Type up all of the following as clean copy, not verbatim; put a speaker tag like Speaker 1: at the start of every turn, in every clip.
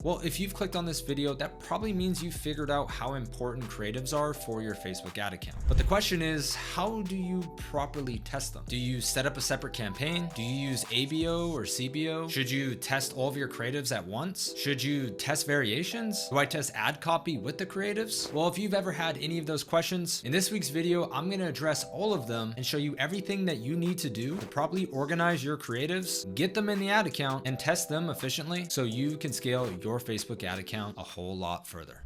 Speaker 1: Well, if you've clicked on this video, that probably means you've figured out how important creatives are for your Facebook ad account. But the question is, how do you properly test them? Do you set up a separate campaign? Do you use ABO or CBO? Should you test all of your creatives at once? Should you test variations? Do I test ad copy with the creatives? Well, if you've ever had any of those questions, in this week's video, I'm gonna address all of them and show you everything that you need to do to properly organize your creatives, get them in the ad account, and test them efficiently so you can scale your Facebook ad account a whole lot further.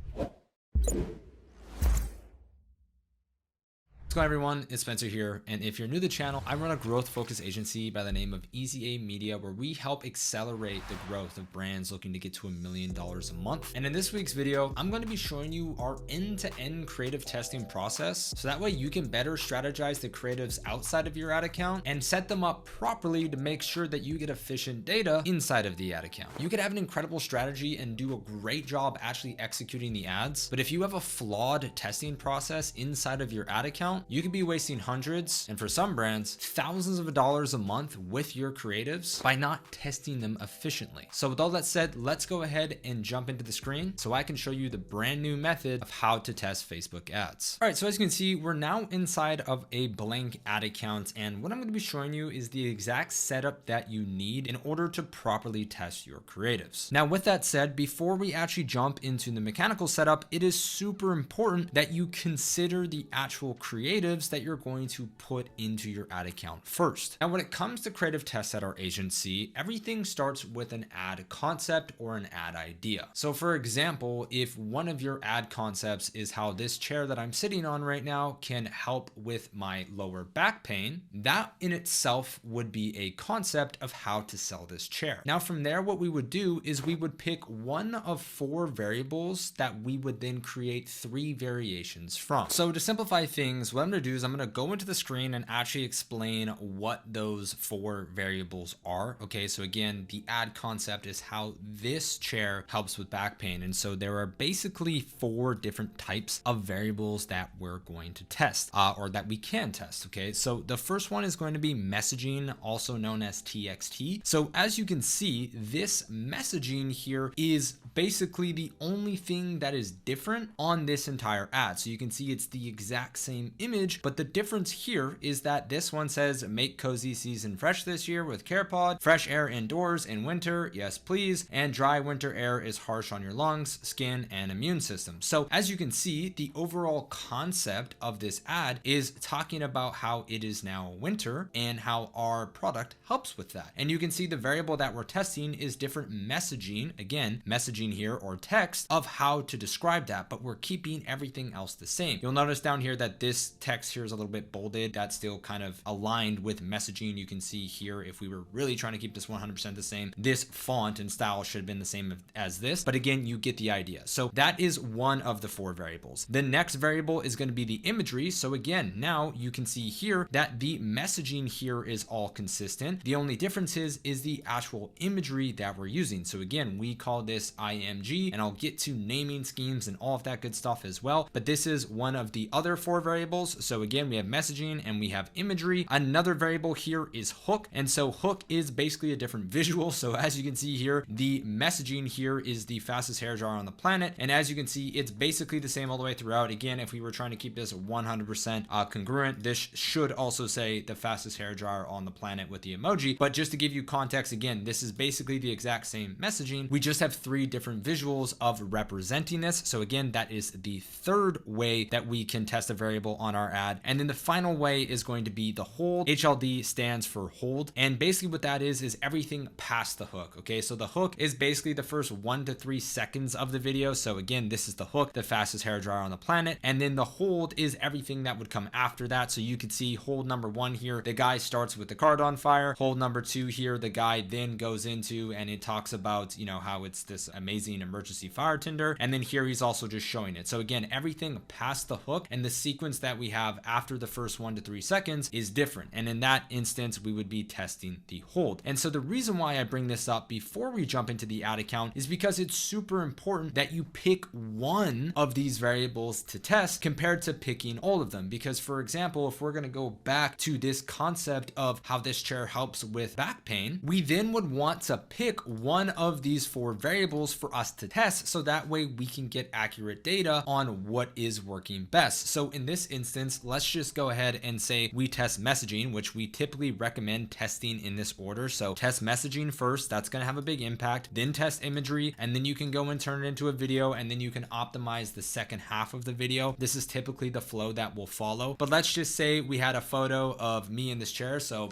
Speaker 1: What's going on, everyone? It's Spencer here, and if you're new to the channel, I run a growth-focused agency by the name of Easy A Media, where we help accelerate the growth of brands looking to get to $1 million a month. And in this week's video, I'm going to be showing you our end-to-end creative testing process, so that way you can better strategize the creatives outside of your ad account and set them up properly to make sure that you get efficient data inside of the ad account. You could have an incredible strategy and do a great job actually executing the ads, but if you have a flawed testing process inside of your ad account, you could be wasting hundreds, and for some brands, thousands of dollars a month with your creatives by not testing them efficiently. So with all that said, let's go ahead and jump into the screen so I can show you the brand new method of how to test Facebook ads. All right, so as you can see, we're now inside of a blank ad account, and what I'm going to be showing you is the exact setup that you need in order to properly test your creatives. Now, with that said, before we actually jump into the mechanical setup, it is super important that you consider the actual creatives that you're going to put into your ad account first. Now, when it comes to creative tests at our agency, everything starts with an ad concept or an ad idea. So for example, if one of your ad concepts is how this chair that I'm sitting on right now can help with my lower back pain, that in itself would be a concept of how to sell this chair. Now from there, what we would do is we would pick one of 4 variables that we would then create 3 variations from. So to simplify things, what I'm going to do is I'm going to go into the screen and actually explain what those 4 variables are. Okay, so again, the ad concept is how this chair helps with back pain. And so there are basically 4 different types of variables that we're going to test or that we can test. Okay, so the first one is going to be messaging, also known as TXT. So as you can see, this messaging here is basically the only thing that is different on this entire ad. So you can see it's the exact same image, but the difference here is that this one says make cozy season fresh this year with CarePod, fresh air indoors in winter, yes please, and dry winter air is harsh on your lungs, skin, and immune system. So as you can see, the overall concept of this ad is talking about how it is now winter and how our product helps with that. And you can see the variable that we're testing is different messaging, again, messaging here or text of how to describe that, but we're keeping everything else the same. You'll notice down here that this text here is a little bit bolded. That's still kind of aligned with messaging. You can see here, if we were really trying to keep this 100% the same, this font and style should have been the same as this, but again, you get the idea. So that is one of the 4 variables. The next variable is going to be the imagery. So again, now you can see here that the messaging here is all consistent. The only difference is the actual imagery that we're using. So again, we call this IMG, and I'll get to naming schemes and all of that good stuff as well, but this is one of the other 4 variables. So again, we have messaging and we have imagery. Another variable here is hook. And so hook is basically a different visual. So as you can see here, the messaging here is the fastest hair dryer on the planet. And as you can see, it's basically the same all the way throughout. Again, if we were trying to keep this 100% congruent, this should also say the fastest hair dryer on the planet with the emoji. But just to give you context, again, this is basically the exact same messaging. We just have 3 different visuals of representing this. So again, that is the 3rd way that we can test a variable on our ad. And then the final way is going to be the hold. HLD stands for hold. And basically what that is everything past the hook. Okay, so the hook is basically the first 1 to 3 seconds of the video. So again, this is the hook, the fastest hair dryer on the planet. And then the hold is everything that would come after that. So you could see hold number 1 here, the guy starts with the card on fire. Hold number 2 here, the guy then goes into, and it talks about, you know, how it's this amazing emergency fire tender. And then here he's also just showing it. So again, everything past the hook and the sequence that we we have after the first 1 to 3 seconds is different. And in that instance, we would be testing the hold. And so the reason why I bring this up before we jump into the ad account is because it's super important that you pick one of these variables to test compared to picking all of them. Because for example, if we're going to go back to this concept of how this chair helps with back pain, we then would want to pick one of these 4 variables for us to test, so that way we can get accurate data on what is working best. So in this instance, let's just go ahead and say we test messaging, which we typically recommend testing in this order. So test messaging first, that's going to have a big impact, then test imagery, and then you can go and turn it into a video, and then you can optimize the second half of the video. This is typically the flow that will follow. But let's just say we had a photo of me in this chair. So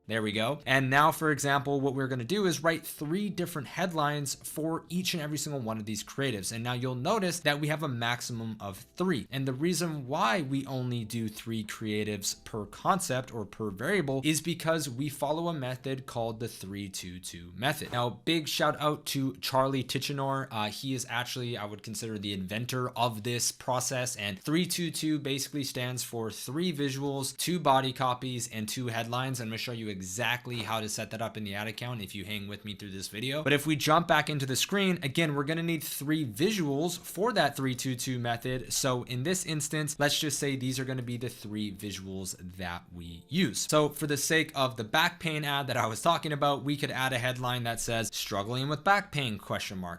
Speaker 1: there we go. And now, for example, what we're going to do is write 3 different headlines for each and every single one of these creatives. And now you'll notice that we have a maximum of 3. And the reason why we only do 3 creatives per concept or per variable is because we follow a method called the 3-2-2 method. Now, big shout out to Charlie Tichenor. He is actually, I would consider, the inventor of this process. And 3-2-2 basically stands for 3 visuals, 2 body copies, and 2 headlines. I'm going to show you exactly how to set that up in the ad account if you hang with me through this video. But if we jump back into the screen, again, we're going to need 3 visuals for that 3-2-2 method. So in this instance, let's just say these are going to be the 3 visuals that we use. So for the sake of the back pain ad that I was talking about, we could add a headline that says struggling with back pain ?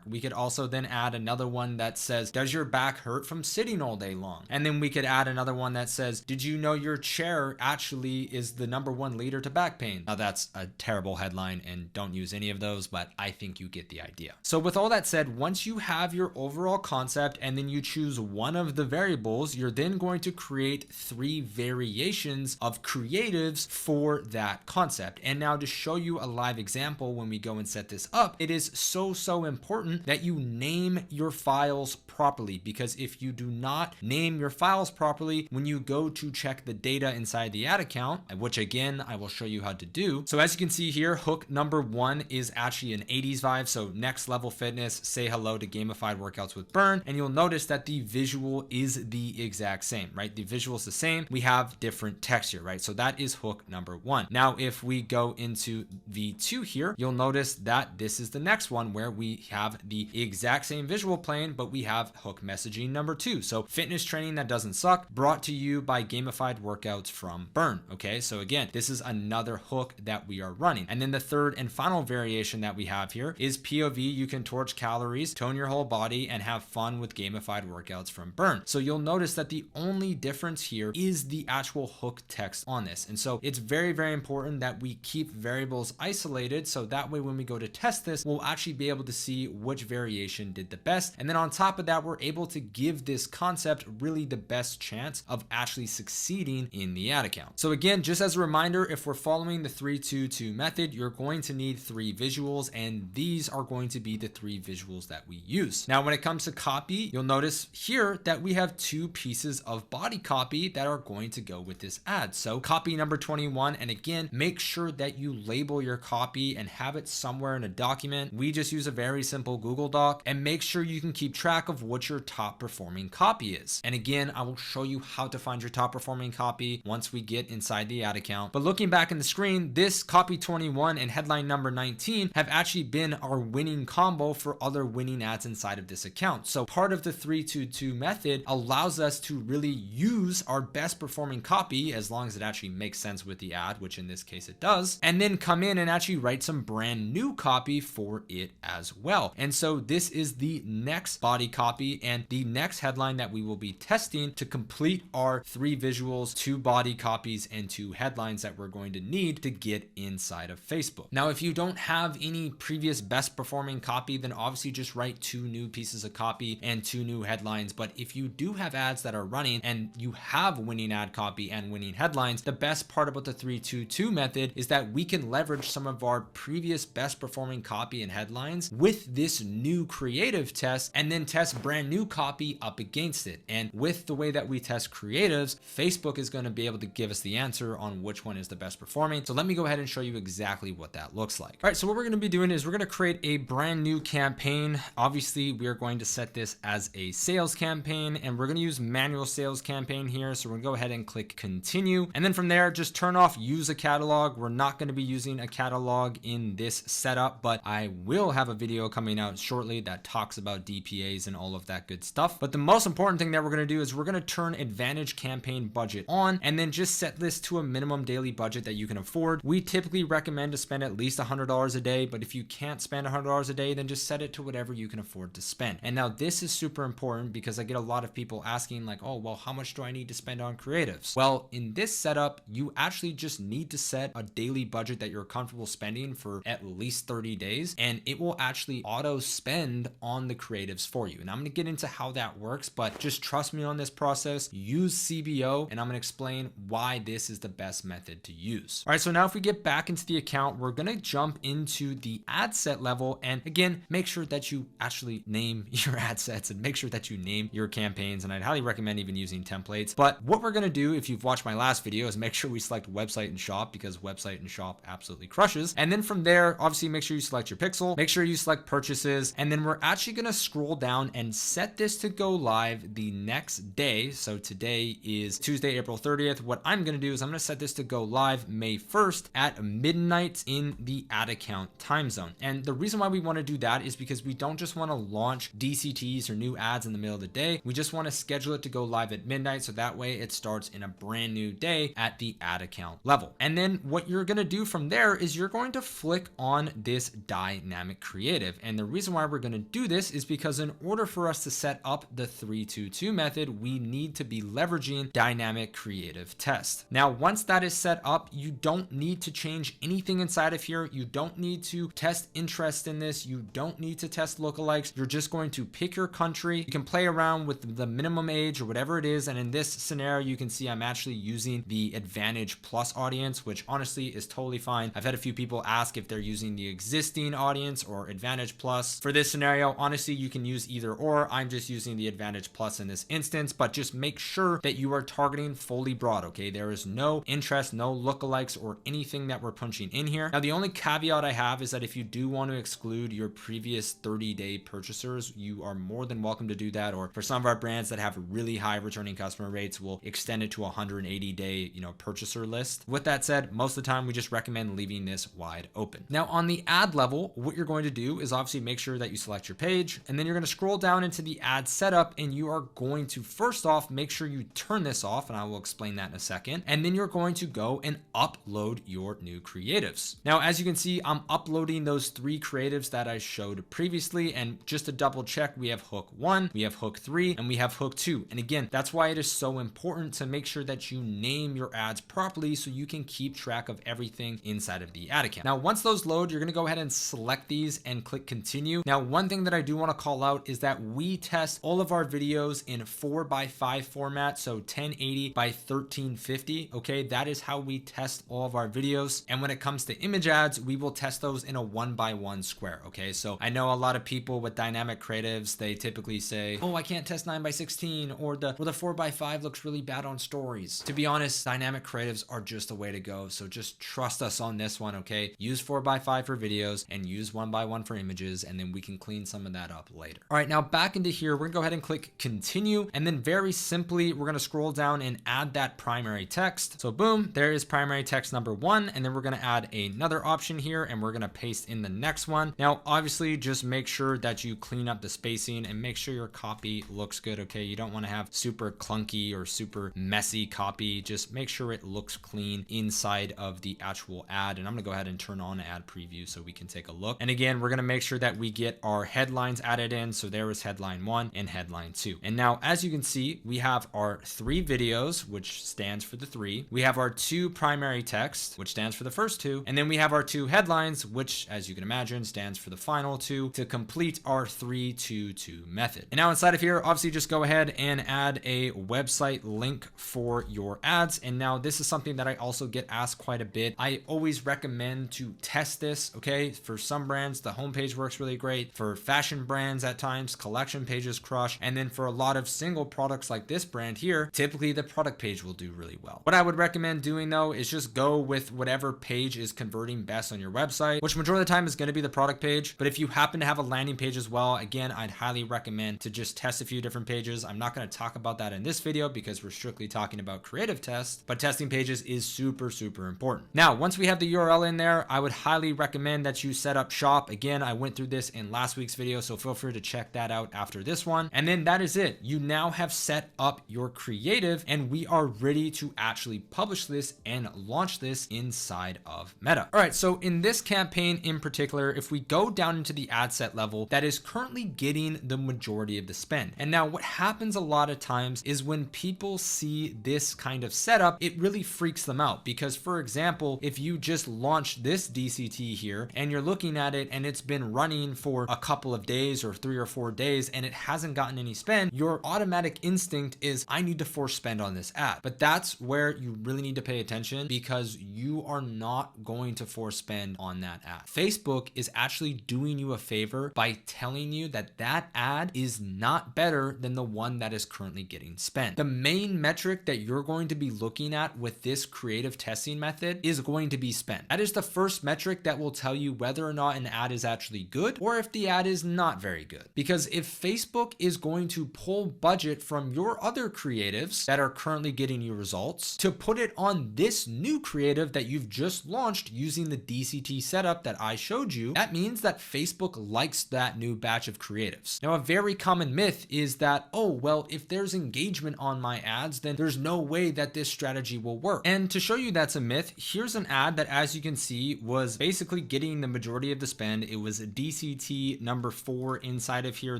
Speaker 1: We could also then add another one that says, does your back hurt from sitting all day long? And then we could add another one that says, did you know your chair actually is the #1 leader to back pain? Now that's a terrible headline, and don't use any of those, but I think you get the idea. So with all that said, once you have your overall concept and then you choose one of the variables, you're then going to create 3 variations of creatives for that concept. And now to show you a live example when we go and set this up, it is so important that you name your files properly, because if you do not name your files properly, when you go to check the data inside the ad account, which again, I will show you how to do. So as you can see here, hook #1 is actually an 80s vibe. So next level fitness, say hello to gamified workouts with Burn. And you'll notice that the visual is the exact same, right? The visual is the same. We have different texture, right? So that is hook #1. Now, if we go into V2 here, you'll notice that this is the next one where we have the exact same visual playing, but we have hook messaging #2. So fitness training that doesn't suck, brought to you by gamified workouts from Burn. Okay. So again, this is another hook that we are running. And then the third and final variation that we have here is POV. You can torch calories, tone your whole body, and have fun with gamified workouts from Burn. So you'll notice that the only difference here is the actual hook text on this. And so it's very important that we keep variables isolated, so that way when we go to test this, we'll actually be able to see which variation did the best. And then on top of that, we're able to give this concept really the best chance of actually succeeding in the ad account. So again, just as a reminder, if we're following the 3-2-2 method, you're going to need 3 visuals, and these are going to be the 3 visuals that we use. Now, when it comes to copy, you'll notice here that we have 2 pieces of body copy that are going to go with this ad. So copy number 21, and again, make sure that you label your copy and have it somewhere in a document. We just use a very simple Google Doc, and make sure you can keep track of what your top performing copy is. And again, I will show you how to find your top performing copy once we get inside the ad account. But looking back in the screen, this copy 21 and headline number 19 have actually been our winning combo for other winning ads inside of this account. So part of the 3-2-2 method allows us to really use our best performing copy, as long as it actually makes sense with the ad, which in this case it does, and then come in and actually write some brand new copy for it as well. And so this is the next body copy and the next headline that we will be testing to complete our 3 visuals, 2 body copies, and 2 headlines that we're going to need to get inside of Facebook. Now, if you don't have any previous best performing copy, then obviously just write 2 new pieces of copy and 2 new headlines. But if you do have ads that are running and you have winning ad copy and winning headlines, the best part about the 3-2-2 method is that we can leverage some of our previous best performing copy and headlines with this new creative test, and then test brand new copy up against it. And with the way that we test creatives, Facebook is going to be able to give us the answer on which one is the best performing. coming. So let me go ahead and show you exactly what that looks like. All right, so what we're going to be doing is we're going to create a brand new campaign. Obviously, we are going to set this as a sales campaign, and we're going to use manual sales campaign here. So we're going to go ahead and click continue. And then from there, just turn off use a catalog. We're not going to be using a catalog in this setup, but I will have a video coming out shortly that talks about DPAs and all of that good stuff. But the most important thing that we're going to do is we're going to turn advantage campaign budget on, and then just set this to a minimum daily budget that you can afford. We typically recommend to spend at least $100 a day, but if you can't spend $100 a day, then just set it to whatever you can afford to spend. And now this is super important because I get a lot of people asking like, oh, well, how much do I need to spend on creatives? Well, in this setup, you actually just need to set a daily budget that you're comfortable spending for at least 30 days, and it will actually auto spend on the creatives for you. And I'm going to get into how that works, but just trust me on this process. Use CBO, and I'm going to explain why this is the best method to use. All right, so now if we get back into the account, we're going to jump into the ad set level. And again, make sure that you actually name your ad sets and make sure that you name your campaigns. And I'd highly recommend even using templates. But what we're going to do, if you've watched my last video, is make sure we select website and shop, because website and shop absolutely crushes. And then from there, obviously make sure you select your pixel, make sure you select purchases. And then we're actually going to scroll down and set this to go live the next day. So today is Tuesday, April 30th. What I'm going to do is I'm going to set this to go live May 1st at midnight in the ad account time zone. And the reason why we want to do that is because we don't just want to launch DCTs or new ads in the middle of the day. We just want to schedule it to go live at midnight. So that way it starts in a brand new day at the ad account level. And then what you're going to do from there is you're going to flick on this dynamic creative. And the reason why we're going to do this is because in order for us to set up the 322 method, we need to be leveraging dynamic creative test. Now, once that is set up, you don't need to change anything inside of here. You don't need to test interest in this. You don't need to test lookalikes. You're just going to pick your country. You can play around with the minimum age or whatever it is. And in this scenario, you can see I'm actually using the Advantage Plus audience, which honestly is totally fine. I've had a few people ask if they're using the existing audience or Advantage Plus. For this scenario, honestly, you can use either or. I'm just using the Advantage Plus in this instance, but just make sure that you are targeting fully broad, okay? There is no interest, no lookalikes or anything that we're punching in here. Now, the only caveat I have is that if you do want to exclude your previous 30-day purchasers, you are more than welcome to do that. Or for some of our brands that have really high returning customer rates, we'll extend it to a 180-day, purchaser list. With that said, most of the time we just recommend leaving this wide open. Now, on the ad level, what you're going to do is obviously make sure that you select your page, and then you're going to scroll down into the ad setup, and you are going to first off make sure you turn this off, and I will explain that in a second. And then you're going to go and upload your new creatives. Now, as you can see, I'm uploading those 3 creatives that I showed previously, and just to double check, we have hook 1, we have hook 3, and we have hook 2. And again, that's why it is so important to make sure that you name your ads properly so you can keep track of everything inside of the ad account. Now, once those load, you're going to go ahead and select these and click continue. Now, one thing that I do want to call out is that we test all of our videos in 4:5 format, so 1080 by 1350. Okay, that is how we test all of our videos. And when it comes to image ads, we will test those in a 1:1 square. Okay, so I know a lot of people with dynamic creatives, they typically say, oh, I can't test 9:16, or the 4:5 looks really bad on stories. To be honest, dynamic creatives are just the way to go. So just trust us on this one. Okay, use 4:5 for videos and use 1:1 for images, and then we can clean some of that up later. All right, now back into here, we're gonna go ahead and click continue, and then very simply, we're gonna scroll down and add that primary text. So boom, there is primary text number 1, and then we're gonna add another option here, and we're gonna paste in the next one. Now, obviously, just make sure that you clean up the spacing and make sure your copy looks good. Okay, you don't want to have super clunky or super messy copy. Just make sure it looks clean inside of the actual ad. And I'm gonna go ahead and turn on ad preview so we can take a look. And again, we're gonna make sure that we get our headlines added in. So there is headline 1 and headline 2. And now, as you can see, we have our 3 videos, which stands for the 3. We have our 2 primary text, which stands for the first 2. And then we have our 2 headlines, which, as you can imagine, stands for the final 2, to complete our 3-2-2 method. And now inside of here, obviously just go ahead and add a website link for your ads. And now this is something that I also get asked quite a bit. I always recommend to test this. Okay, for some brands, the homepage works really great. For fashion brands, at times, collection pages crush. And then for a lot of single products like this brand here, typically the product page will do really well. What I would recommend doing though is just go go with whatever page is converting best on your website, which majority of the time is going to be the product page. But if you happen to have a landing page as well, again, I'd highly recommend to just test a few different pages. I'm not going to talk about that in this video because we're strictly talking about creative tests, but testing pages is super, super important. Now, once we have the URL in there, I would highly recommend that you set up shop. Again, I went through this in last week's video, so feel free to check that out after this one. And then that is it. You now have set up your creative and we are ready to actually publish this and launch this inside of Meta. All right, so in this campaign in particular, if we go down into the ad set level, that is currently getting the majority of the spend. And now what happens a lot of times is when people see this kind of setup, it really freaks them out because, for example, if you just launch this DCT here and you're looking at it and it's been running for a couple of days or 3 or 4 days and it hasn't gotten any spend, your automatic instinct is I need to force spend on this ad. But that's where you really need to pay attention because you are not going to force spend on that ad. Facebook is actually doing you a favor by telling you that that ad is not better than the one that is currently getting spent. The main metric that you're going to be looking at with this creative testing method is going to be spend. That is the first metric that will tell you whether or not an ad is actually good or if the ad is not very good. Because if Facebook is going to pull budget from your other creatives that are currently getting you results to put it on this new creative that you've just launched using the DCT setup that I showed you, that means that Facebook likes that new batch of creatives. Now, a very common myth is that, oh, well, if there's engagement on my ads, then there's no way that this strategy will work. And to show you that's a myth, here's an ad that, as you can see, was basically getting the majority of the spend. It was a DCT number 4 inside of here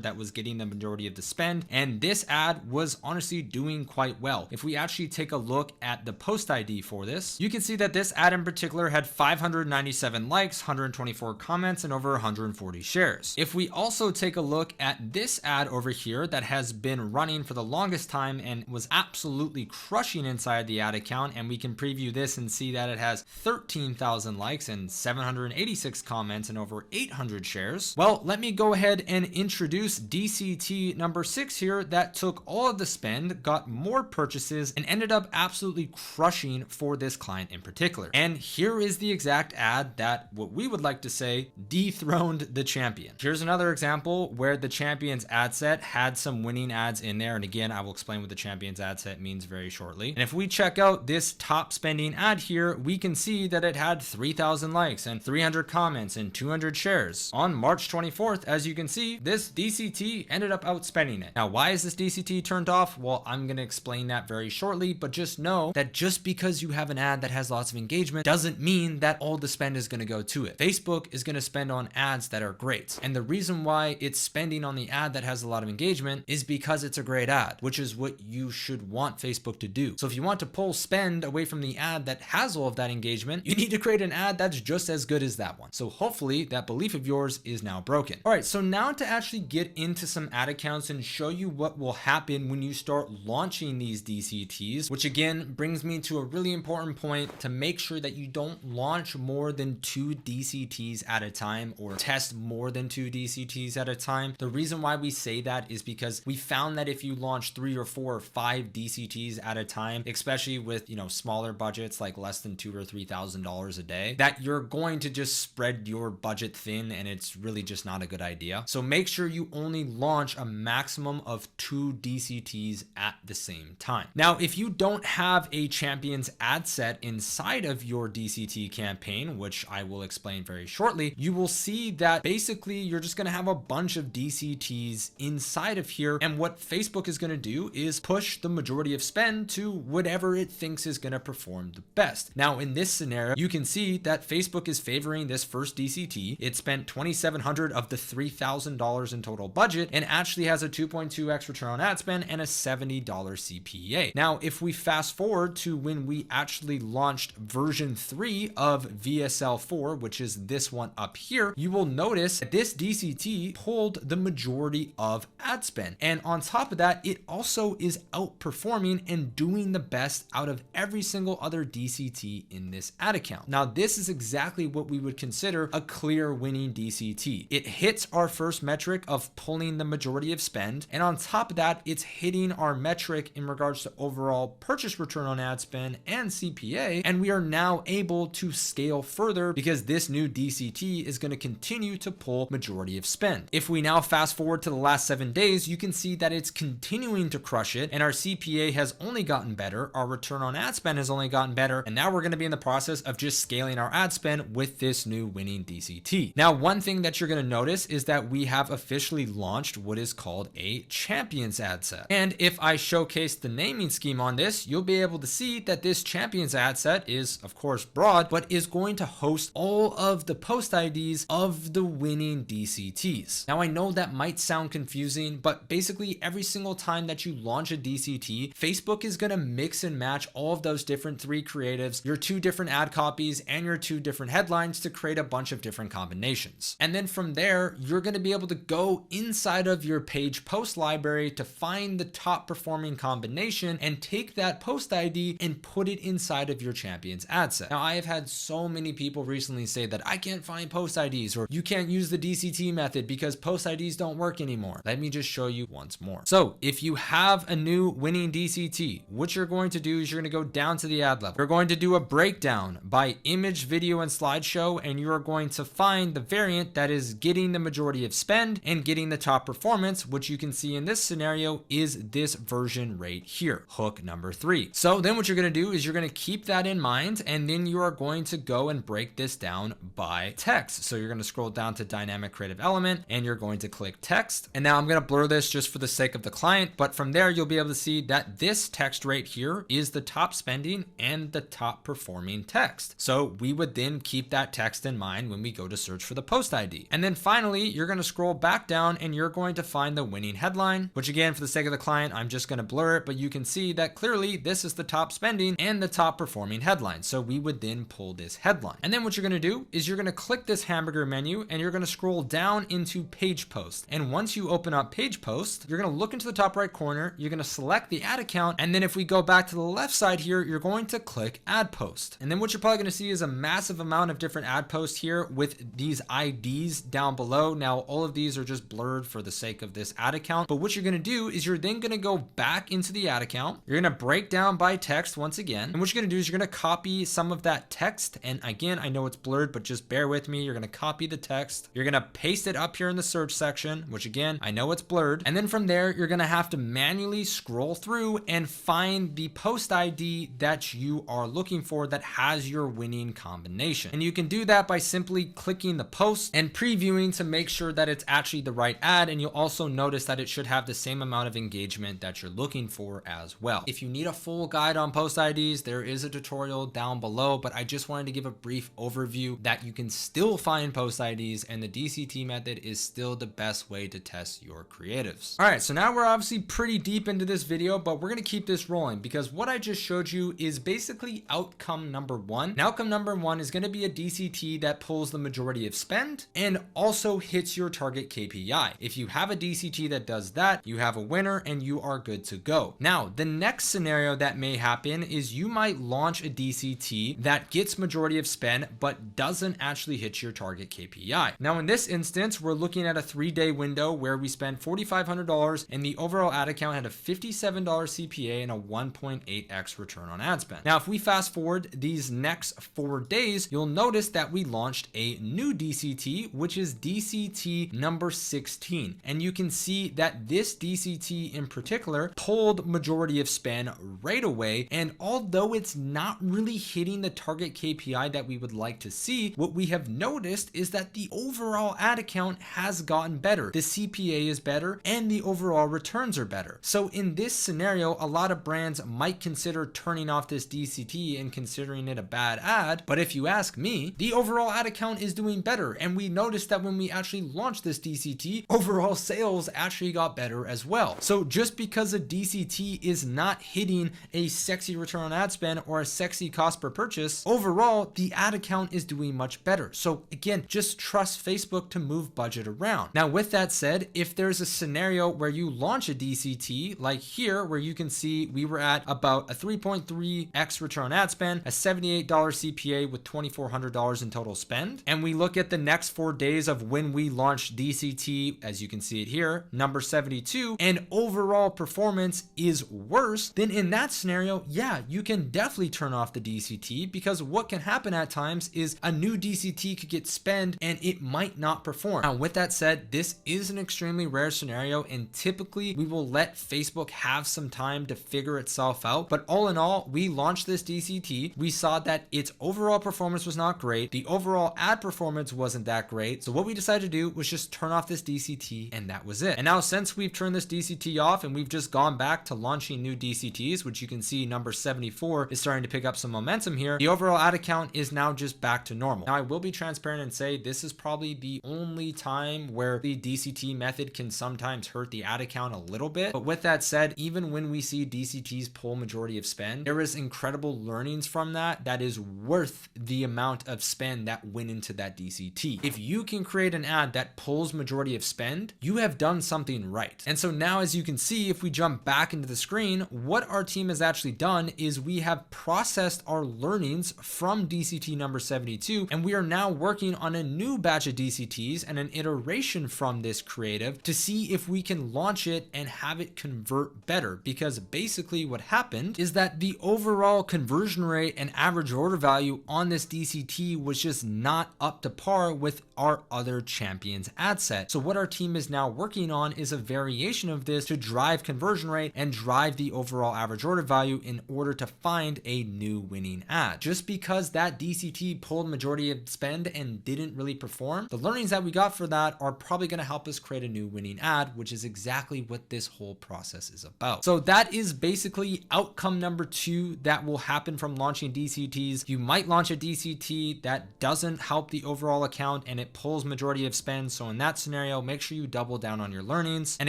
Speaker 1: that was getting the majority of the spend. And this ad was honestly doing quite well. If we actually take a look at the post ID for this, you can see that this ad in particular had 597 likes, 124 comments, and over 140 shares. If we also take a look at this ad over here that has been running for the longest time and was absolutely crushing inside the ad account, and we can preview this and see that it has 13,000 likes and 786 comments and over 800 shares. Well, let me go ahead and introduce DCT number 6 here that took all of the spend, got more purchases, and ended up absolutely crushing for this client in particular. And here is the exact ad that, what we would like to say, dethroned the champion. Here's another example where the champion's ad set had some winning ads in there. And again, I will explain what the champion's ad set means very shortly. And if we check out this top spending ad here, we can see that it had 3,000 likes and 300 comments and 200 shares. On March 24th, as you can see, this DCT ended up outspending it. Now, why is this DCT turned off? Well, I'm going to explain that very shortly, but just know that just because you have an ad that has lots of engagement doesn't mean that all the spend is going to go to it. Facebook is going to spend on ads that are great. And the reason why it's spending on the ad that has a lot of engagement is because it's a great ad, which is what you should want Facebook to do. So if you want to pull spend away from the ad that has all of that engagement, you need to create an ad that's just as good as that one. So hopefully that belief of yours is now broken. All right, so now to actually get into some ad accounts and show you what will happen when you start launching these DCTs, which again brings me to a really important point to make sure that you don't launch more than 2 DCTs at a time or test more than 2 DCTs at a time. The reason why we say that is because we found that if you launch 3 or 4 or 5 DCTs at a time, especially with, smaller budgets like less than $2,000 or $3,000 a day, that you're going to just spread your budget thin and it's really just not a good idea. So make sure you only launch a maximum of 2 DCTs at the same time. Now, if you don't have a champion's ad set inside of your DCT campaign, which I will explain very shortly, you will see that basically you're just going to have a bunch of DCTs inside of here. And what Facebook is going to do is push the majority of spend to whatever it thinks is going to perform the best. Now, in this scenario, you can see that Facebook is favoring this first DCT. It spent $2,700 of the $3,000 in total budget and actually has a 2.2x return on ad spend and a $70 CPA. Now, if we fast forward to when we actually launched version 3 of VSL4, which is this one up here, you will notice that this DCT pulled the majority of ad spend. And on top of that, it also is outperforming and doing the best out of every single other DCT in this ad account. Now, this is exactly what we would consider a clear winning DCT. It hits our first metric of pulling the majority of spend. And on top of that, it's hitting our metric in regards to overall purchase return on ad spend and CPA. away, and we are now able to scale further because this new DCT is going to continue to pull majority of spend. If we now fast forward to the last 7 days, you can see that it's continuing to crush it, and our CPA has only gotten better, our return on ad spend has only gotten better, and now we're going to be in the process of just scaling our ad spend with this new winning DCT. Now, one thing that you're going to notice is that we have officially launched what is called a champions ad set. And if I showcase the naming scheme on this, you'll be able to see that this champions ad set is, of course, broad, but is going to host all of the post IDs of the winning DCTs. Now, I know that might sound confusing, but basically every single time that you launch a DCT, Facebook is going to mix and match all of those different 3 creatives, your 2 different ad copies, and your 2 different headlines to create a bunch of different combinations. And then from there, you're going to be able to go inside of your page post library to find the top performing combination and take that post ID and put it inside of your champions ad set. Now, I have had so many people recently say that I can't find post IDs, or you can't use the DCT method because post IDs don't work anymore. Let me just show you once more. So if you have a new winning DCT, what you're going to do is you're going to go down to the ad level. You're going to do a breakdown by image, video, and slideshow, and you are going to find the variant that is getting the majority of spend and getting the top performance, which you can see in this scenario is this version right here, hook number 3. So then what you're going to do is you're going to keep that in mind, and then you are going to go and break this down by text. So you're going to scroll down to dynamic creative element, and you're going to click text. And now I'm going to blur this just for the sake of the client, but from there you'll be able to see that this text right here is the top spending and the top performing text. So we would then keep that text in mind when we go to search for the post ID. And then finally, you're going to scroll back down and you're going to find the winning headline, which again, for the sake of the client, I'm just going to blur it, but you can see that clearly this is the top spending and the top performing headline. So we would then pull this headline. And then what you're going to do is you're going to click this hamburger menu and you're going to scroll down into page post. And once you open up page post, you're going to look into the top right corner, you're going to select the ad account. And then if we go back to the left side here, you're going to click ad post. And then what you're probably going to see is a massive amount of different ad posts here with these IDs down below. Now, all of these are just blurred for the sake of this ad account. But what you're going to do is you're then going to go back into the ad account. You're going to break down by text once again. And what you're going to do is you're going to copy some of that text. And again, I know it's blurred, but just bear with me. You're going to copy the text. You're going to paste it up here in the search section, which again, I know it's blurred. And then from there, you're going to have to manually scroll through and find the post ID that you are looking for that has your winning combination. And you can do that by simply clicking the post and previewing to make sure that it's actually the right ad. And you'll also notice that it should have the same amount of engagement that you're looking for as well. If you need a full guide on post IDs, there is a tutorial down below, but I just wanted to give a brief overview that you can still find post IDs and the DCT method is still the best way to test your creatives. All right, so now we're obviously pretty deep into this video, but we're going to keep this rolling because what I just showed you is basically outcome number 1. And outcome number 1 is going to be a DCT that pulls the majority of spend and also hits your target KPI. If you have a DCT that does that, you have a winner and you are good to go. Now, the next scenario that may happen is you might launch a DCT that gets majority of spend but doesn't actually hit your target KPI. Now, in this instance, we're looking at a 3-day window where we spent $4,500 and the overall ad account had a $57 CPA and a 1.8x return on ad spend. Now, if we fast forward these next 4 days, you'll notice that we launched a new DCT, which is DCT number 16. And you can see that this DCT in particular pulled majority of spend right away. And although it's not really hitting the target KPI that we would like to see, what we have noticed is that the overall ad account has gotten better. The CPA is better and the overall returns are better. So in this scenario, a lot of brands might consider turning off this DCT and considering it a bad ad. But if you ask me, the overall ad account is doing better. And we noticed that when we actually launched this DCT, overall sales actually got better as well. So just because a DCT is not hitting a sexy return on ad spend or a sexy cost per purchase, overall, the ad account is doing much better. So again, just trust Facebook to move budget around. Now, with that said, if there's a scenario where you launch a DCT like here, where you can see we were at about a 3.3x return on ad spend, a $78 CPA with $2,400 in total spend. And we look at the next 4 days of when we launched DCT, as you can see it here, number 72, and overall performance is worse, then in that scenario, yeah, you can definitely turn turn off the DCT, because what can happen at times is a new DCT could get spent and it might not perform. Now, with that said, this is an extremely rare scenario, and typically we will let Facebook have some time to figure itself out. But all in all, we launched this DCT. We saw that its overall performance was not great. The overall ad performance wasn't that great. So what we decided to do was just turn off this DCT, and that was it. And now since we've turned this DCT off and we've just gone back to launching new DCTs, which you can see number 74 is starting to pick up some momentum here, the overall ad account is now just back to normal. Now, I will be transparent and say this is probably the only time where the DCT method can sometimes hurt the ad account a little bit. But with that said, even when we see DCTs pull majority of spend, there is incredible learnings from that is worth the amount of spend that went into that DCT. If you can create an ad that pulls majority of spend, you have done something right. And so now, as you can see, if we jump back into the screen, what our team has actually done is we have processed our learnings from DCT number 72, and we are now working on a new batch of DCTs and an iteration from this creative to see if we can launch it and have it convert better. Because basically what happened is that the overall conversion rate and average order value on this DCT was just not up to par with our other champions ad set. So what our team is now working on is a variation of this to drive conversion rate and drive the overall average order value in order to find a new winning ad. Just because that DCT pulled majority of spend and didn't really perform, the learnings that we got for that are probably going to help us create a new winning ad, which is exactly what this whole process is about. So that is basically outcome number 2 that will happen from launching DCTs. You might launch a DCT that doesn't help the overall account and it pulls majority of spend. So in that scenario, make sure you double down on your learnings. And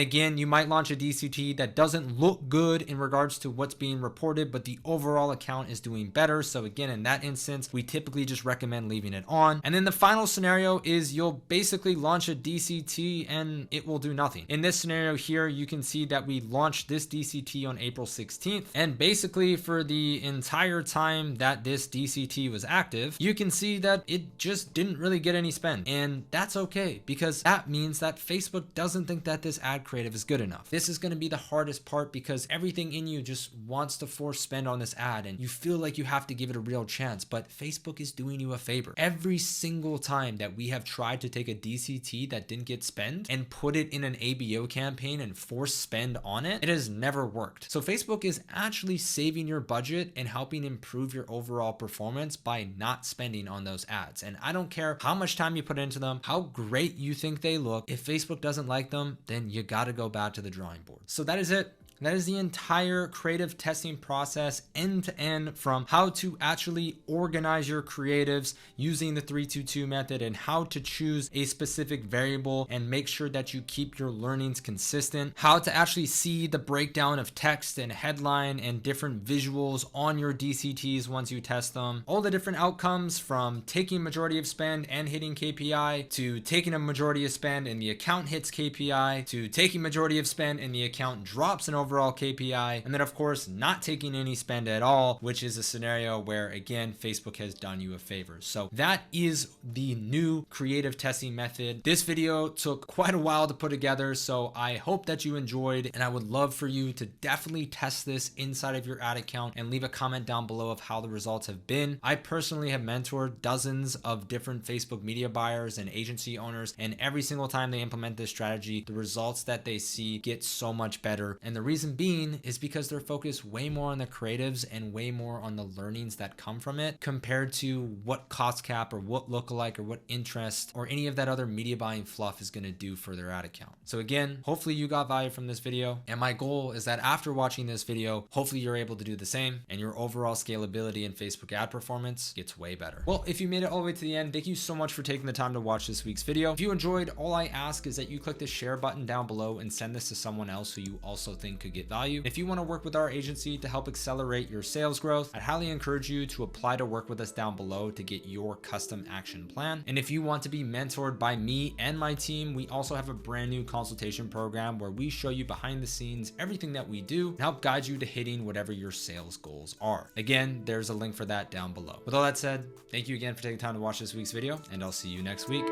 Speaker 1: again, you might launch a DCT that doesn't look good in regards to what's being reported, but the overall account is doing better. So again, in that instance, we typically just recommend leaving it on. And then the final scenario is you'll basically launch a DCT and it will do nothing. In this scenario here, you can see that we launched this DCT on April 16th. And basically for the entire time that this DCT was active, you can see that it just didn't really get any spend. And that's okay, because that means that Facebook doesn't think that this ad creative is good enough. This is going to be the hardest part, because everything in you just wants to force spend on this ad and you feel like you have to give it a real chance, but Facebook is doing you a favor. Every single time that we have tried to take a DCT that didn't get spend and put it in an ABO campaign and force spend on it, it has never worked. So Facebook is actually saving your budget and helping improve your overall performance by not spending on those ads. And I don't care how much time you put into them, how great you think they look, if Facebook doesn't like them, then you got to go back to the drawing board. So that is it. That is the entire creative testing process, end to end, from how to actually organize your creatives using the 3-2-2 method and how to choose a specific variable and make sure that you keep your learnings consistent, how to actually see the breakdown of text and headline and different visuals on your DCTs once you test them, all the different outcomes from taking majority of spend and hitting KPI, to taking a majority of spend and the account hits KPI, to taking majority of spend and the account drops an overall KPI, and then of course not taking any spend at all, which is a scenario where again Facebook has done you a favor. So that is the new creative testing method. This video took quite a while to put together, so I hope that you enjoyed, and I would love for you to definitely test this inside of your ad account and leave a comment down below of how the results have been. I personally have mentored dozens of different Facebook media buyers and agency owners, and every single time they implement this strategy, the results that they see get so much better. And the reason being is because they're focused way more on the creatives and way more on the learnings that come from it, compared to what cost cap or what lookalike or what interest or any of that other media buying fluff is going to do for their ad account. So again, hopefully you got value from this video, and my goal is that after watching this video, hopefully you're able to do the same and your overall scalability and Facebook ad performance gets way better. Well, if you made it all the way to the end, thank you so much for taking the time to watch this week's video. If you enjoyed, all I ask is that you click the share button down below and send this to someone else who you also think could get value. If you want to work with our agency to help accelerate your sales growth, I'd highly encourage you to apply to work with us down below to get your custom action plan. And if you want to be mentored by me and my team, we also have a brand new consultation program where we show you behind the scenes everything that we do and help guide you to hitting whatever your sales goals are. Again, there's a link for that down below. With all that said, thank you again for taking time to watch this week's video, and I'll see you next week.